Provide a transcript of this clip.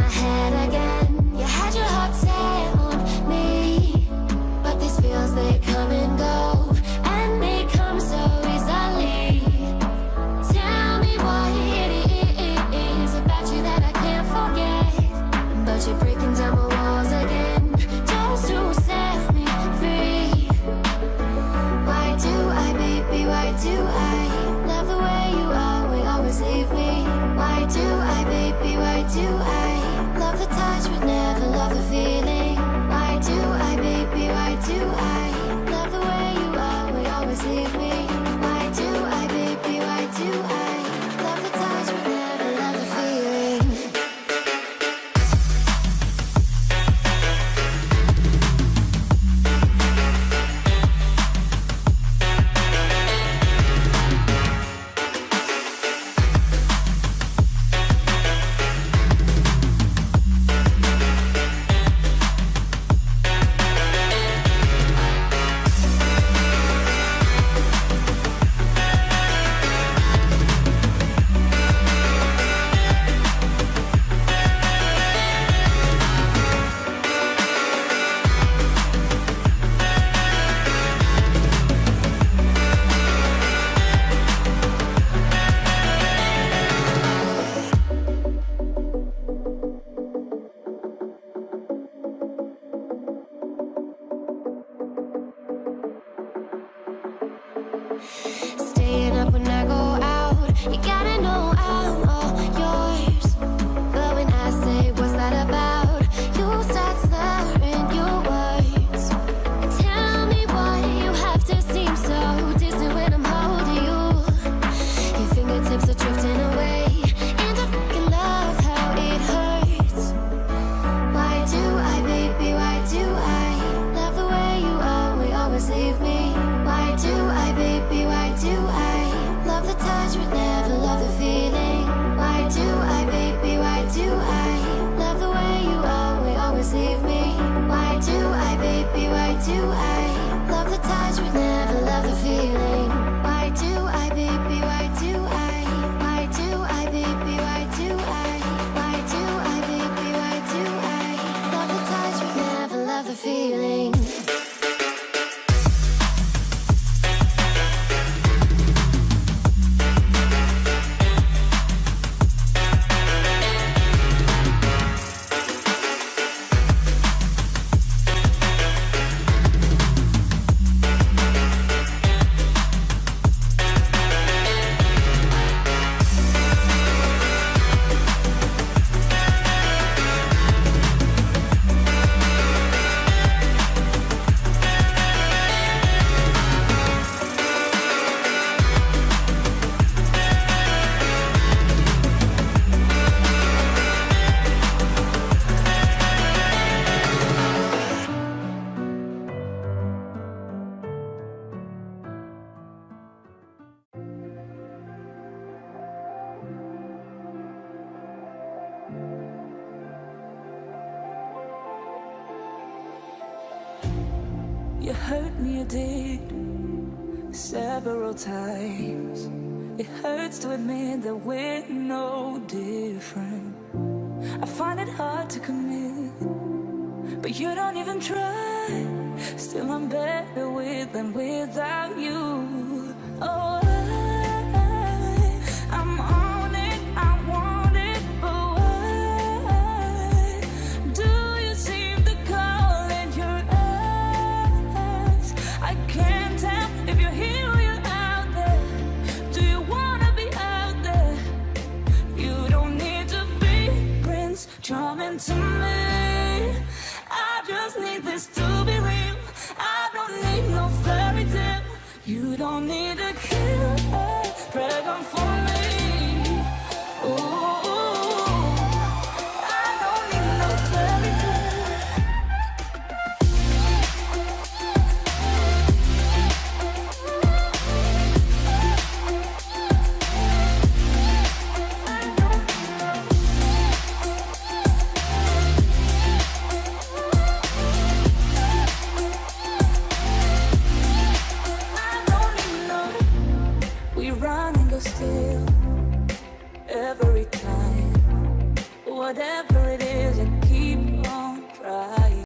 my head again. You had your heart set on me, but these feels, they come and go, and they come so easily. Tell me what it is about you that I can't forget, but you're breaking down my walls again just to set me free. Why do I, baby, why do I love the way you always leave me? Why do I, baby, why do I love the touch but never love the feeling? Why do I, baby, why do I love the way you always leave me? Why do I, baby, why do I love the touch but never love the feeling? Staying up when I go out, you gotta know I'm all yours. But when I say what's that about, you start slurring your words. Tell me why you have to seem so distant when I'm holding you. Your fingertips are drifting away, and I fucking love how it hurts. Why do I, baby, why do I love the way you always leave me? Why do I, baby, why do I love the touch but never love the feeling? Why do I, baby, why do I love the way you always leave me? Why do I, baby, why do I love the touch but never love the feeling? Why do I, baby, why do I? Why do I, baby, why do I? Why do I, baby, why do I love the touch but never love the feeling? You hurt me, you did, several times. It hurts to admit that we're no different. I find it hard to commit, but you don't even try. Still I'm better with than without you. Oh, I'm on it, I want it, but why do you seem to call in your eyes? I can't tell if you're here or you're out there. Do you wanna be out there? You don't need to be Prince Charming to me. I just need this to be real. I don't need no fairy tale. You don't need a killer dragon for me. Ooh, I don't need no fairy tale. Still every time, whatever